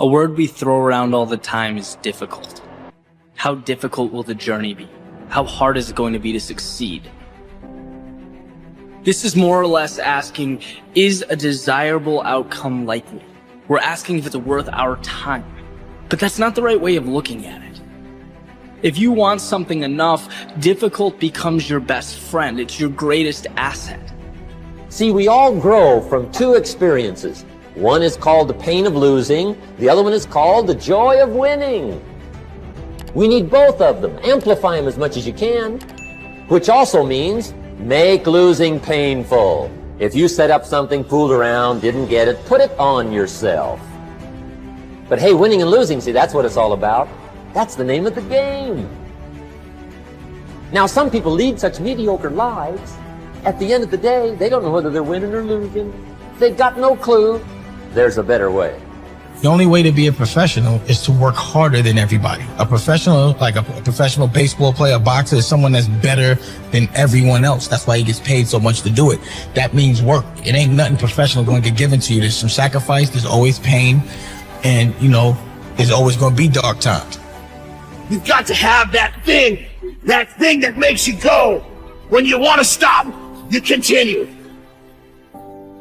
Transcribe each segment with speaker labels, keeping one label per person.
Speaker 1: A word we throw around all the time is difficult. How difficult will the journey be? How hard is it going to be to succeed? This is more or less asking, is a desirable outcome likely? We're asking if it's worth our time. But that's not the right way of looking at it. If you want something enough, difficult becomes your best friend. It's your greatest asset.
Speaker 2: See, we all grow from two experiences. One is called the pain of losing. The other one is called the joy of winning. We need both of them. Amplify them as much as you can, which also means make losing painful. If you set up something, fooled around, didn't get it, put it on yourself. But hey, winning and losing, see, that's what it's all about. That's the name of the game. Now, some people lead such mediocre lives. At the end of the day, they don't know whether they're winning or losing. They've got no clue. There's a better way.
Speaker 3: The only way to be a professional is to work harder than everybody. A professional, like a professional baseball player, a boxer, is someone that's better than everyone else. That's why he gets paid so much to do it. That means work. It ain't nothing professional going to get given to you. There's some sacrifice. There's always pain. And, there's always going to be dark times.
Speaker 4: You've got to have that thing that makes you go. When you want to stop, you continue.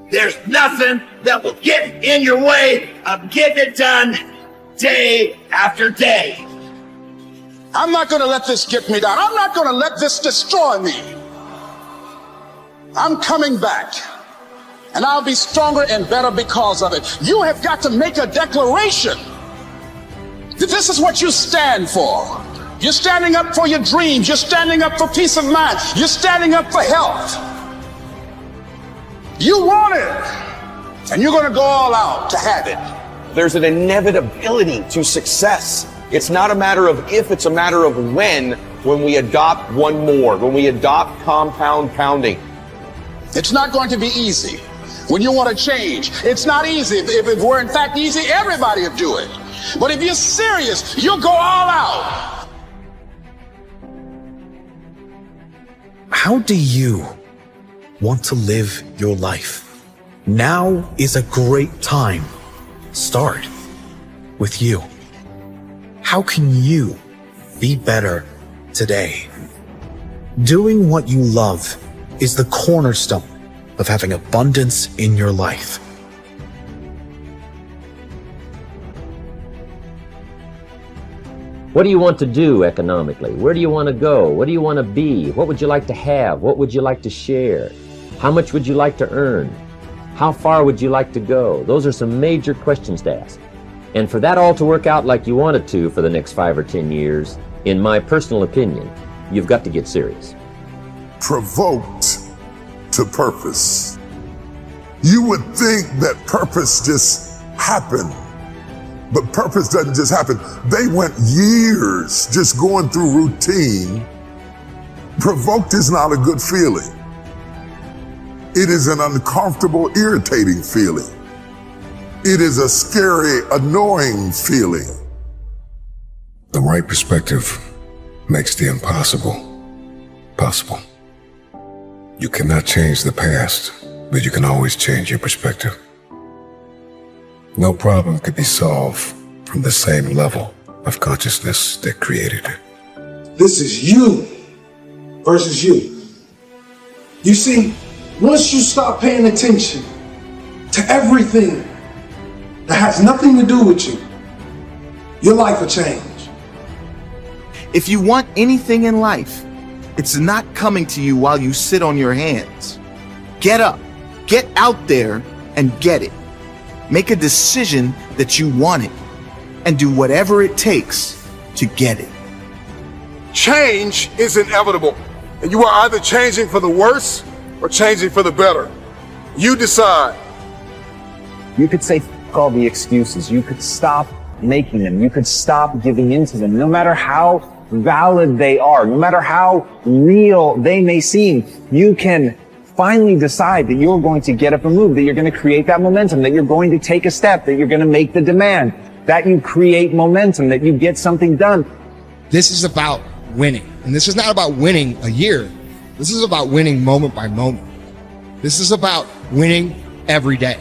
Speaker 4: There's nothing that will get in your way of getting it done day after day.
Speaker 5: I'm not going to let this get me down. I'm not going to let this destroy me. I'm coming back, and I'll be stronger and better because of it. You have got to make a declaration that this is what you stand for. You're standing up for your dreams. You're standing up for peace of mind. You're standing up for health. You want it, and you're going to go all out to have it.
Speaker 6: There's an inevitability to success. It's not a matter of if, it's a matter of when we adopt one more, when we adopt compound pounding.
Speaker 5: It's not going to be easy when you want to change. It's not easy. If it were in fact easy, everybody would do it. But if you're serious, you'll go all out.
Speaker 7: How do you want to live your life? Now is a great time. Start with you. How can you be better today? Doing what you love is the cornerstone of having abundance in your life.
Speaker 2: What do you want to do economically? Where do you want to go? What do you want to be? What would you like to have? What would you like to share? How much would you like to earn? How far would you like to go? Those are some major questions to ask. And for that all to work out like you want it to for the next 5 or 10 years, in my personal opinion, you've got to get serious.
Speaker 8: Provoked to purpose. You would think that purpose just happened, but purpose doesn't just happen. They went years just going through routine. Provoked is not a good feeling. It is an uncomfortable, irritating feeling. It is a scary, annoying feeling.
Speaker 9: The right perspective makes the impossible possible. You cannot change the past, but you can always change your perspective. No problem could be solved from the same level of consciousness that created it.
Speaker 5: This is you versus you. You see, once you start paying attention to everything that has nothing to do with you, your life will change.
Speaker 4: If you want anything in life, it's not coming to you while you sit on your hands. Get up, get out there, and get it. Make a decision that you want it, and do whatever it takes to get it.
Speaker 5: Change is inevitable, and you are either changing for the worse or changing for the better. You decide.
Speaker 6: You could say f all the excuses. You could stop making them. You could stop giving into them. No matter how valid they are, no matter how real they may seem, you can finally decide that you're going to get up and move, that you're going to create that momentum, that you're going to take a step, that you're going to make the demand, that you create momentum, that you get something done.
Speaker 3: This is about winning. And this is not about winning a year. This is about winning moment by moment. This is about winning every day.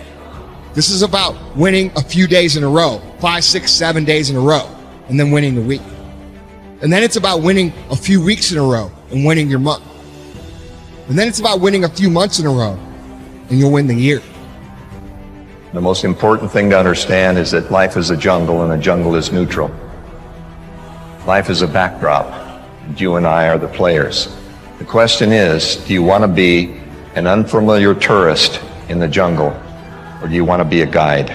Speaker 10: This is about winning a few days in a row, 5, 6, 7 days in a row, and then winning the week. And then it's about winning a few weeks in a row and winning your month. And then it's about winning a few months in a row and you'll win the year.
Speaker 11: The most important thing to understand is that life is a jungle and a jungle is neutral. Life is a backdrop, and you and I are the players. The question is, do you want to be an unfamiliar tourist in the jungle, or do you want to be a guide?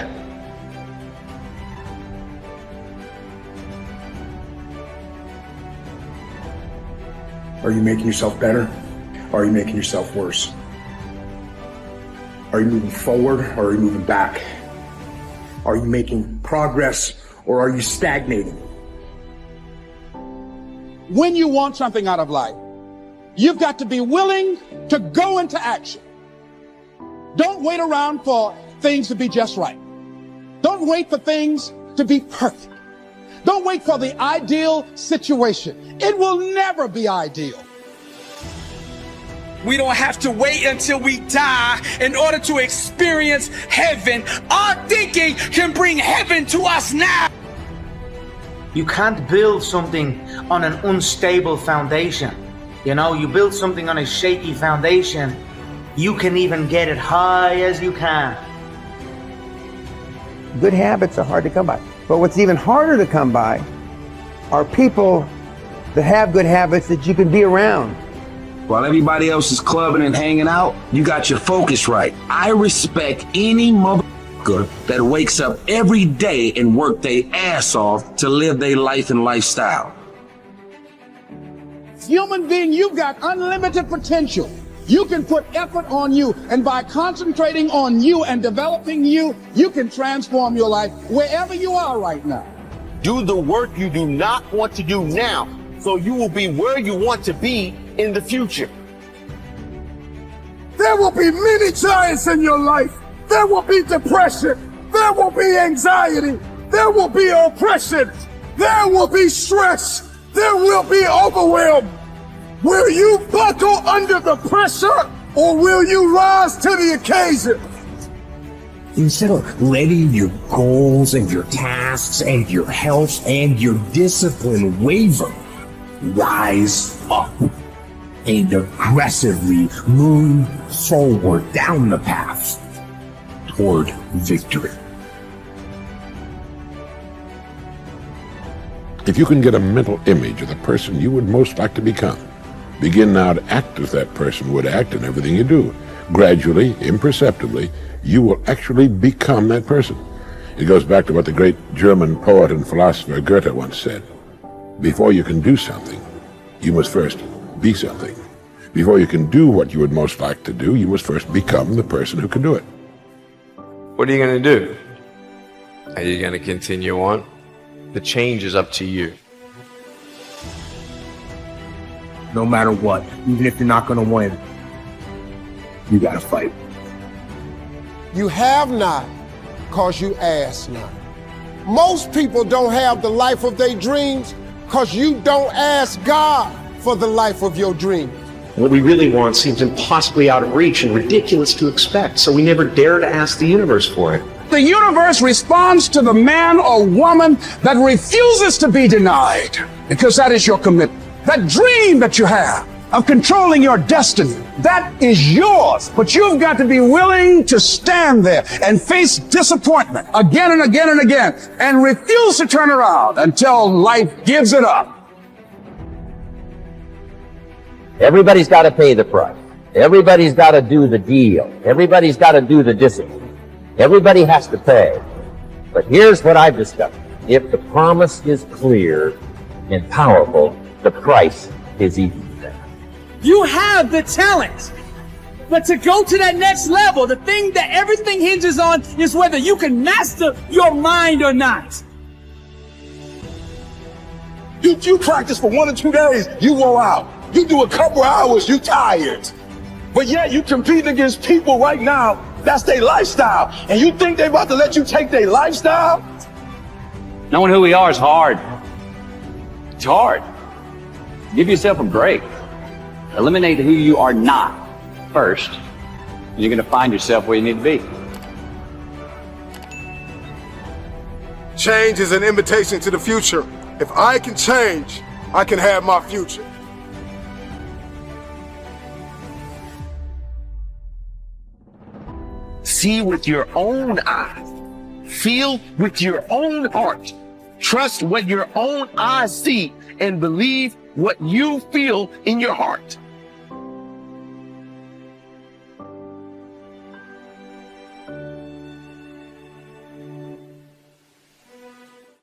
Speaker 12: Are you making yourself better? Or are you making yourself worse? Are you moving forward or are you moving back? Are you making progress or are you stagnating?
Speaker 5: When you want something out of life, you've got to be willing to go into action. Don't wait around for things to be just right. Don't wait for things to be perfect. Don't wait for the ideal situation. It will never be ideal.
Speaker 13: We don't have to wait until we die in order to experience heaven. Our thinking can bring heaven to us now.
Speaker 14: You can't build something on an unstable foundation. You know, you build something on a shaky foundation, you can even get it high as you can.
Speaker 15: Good habits are hard to come by. But what's even harder to come by are people that have good habits that you can be around.
Speaker 16: While everybody else is clubbing and hanging out, you got your focus right. I respect any motherfucker that wakes up every day and work their ass off to live their life and lifestyle.
Speaker 5: Human being, you've got unlimited potential. You can put effort on you, and by concentrating on you and developing you, you can transform your life wherever you are right now.
Speaker 17: Do the work you do not want to do now, so you will be where you want to be in the future.
Speaker 8: There will be many giants in your life. There will be depression. There will be anxiety. There will be oppression. There will be stress. There will be overwhelm. Will you buckle under the pressure, or will you rise to the occasion?
Speaker 18: Instead of letting your goals and your tasks and your health and your discipline waver, rise up and aggressively move forward down the path toward victory.
Speaker 19: If you can get a mental image of the person you would most like to become, begin now to act as that person would act in everything you do. Gradually, imperceptibly, you will actually become that person. It goes back to what the great German poet and philosopher Goethe once said. Before you can do something, you must first be something. Before you can do what you would most like to do, you must first become the person who can do it.
Speaker 20: What are you going to do? Are you going to continue on? The change is up to you.
Speaker 18: No matter what, even if you're not going to win, you got to fight.
Speaker 21: You have not, because you ask not. Most people don't have the life of their dreams because you don't ask God for the life of your dreams.
Speaker 22: What we really want seems impossibly out of reach and ridiculous to expect, so we never dare to ask the universe for it.
Speaker 5: The universe responds to the man or woman that refuses to be denied, because that is your commitment. That dream that you have of controlling your destiny, that is yours. But you've got to be willing to stand there and face disappointment again and again and again and refuse to turn around until life gives it up.
Speaker 2: Everybody's got to pay the price. Everybody's got to do the deal. Everybody's got to do the discipline. Everybody has to pay. But here's what I've discovered. If the promise is clear and powerful, the price is easy.
Speaker 13: You have the talent, but to go to that next level, the thing that everything hinges on is whether you can master your mind or not.
Speaker 8: You practice for 1 or 2 days, you wore out. You do a couple hours, you tired. But yet you compete against people right now, that's their lifestyle. And you think they about to let you take their lifestyle?
Speaker 23: Knowing who we are is hard. It's hard. Give yourself a break. Eliminate who you are not first, and you're going to find yourself where you need to be.
Speaker 21: Change is an invitation to the future. If I can change, I can have my future.
Speaker 18: See with your own eyes. Feel with your own heart. Trust what your own eyes see and believe what you feel in your heart.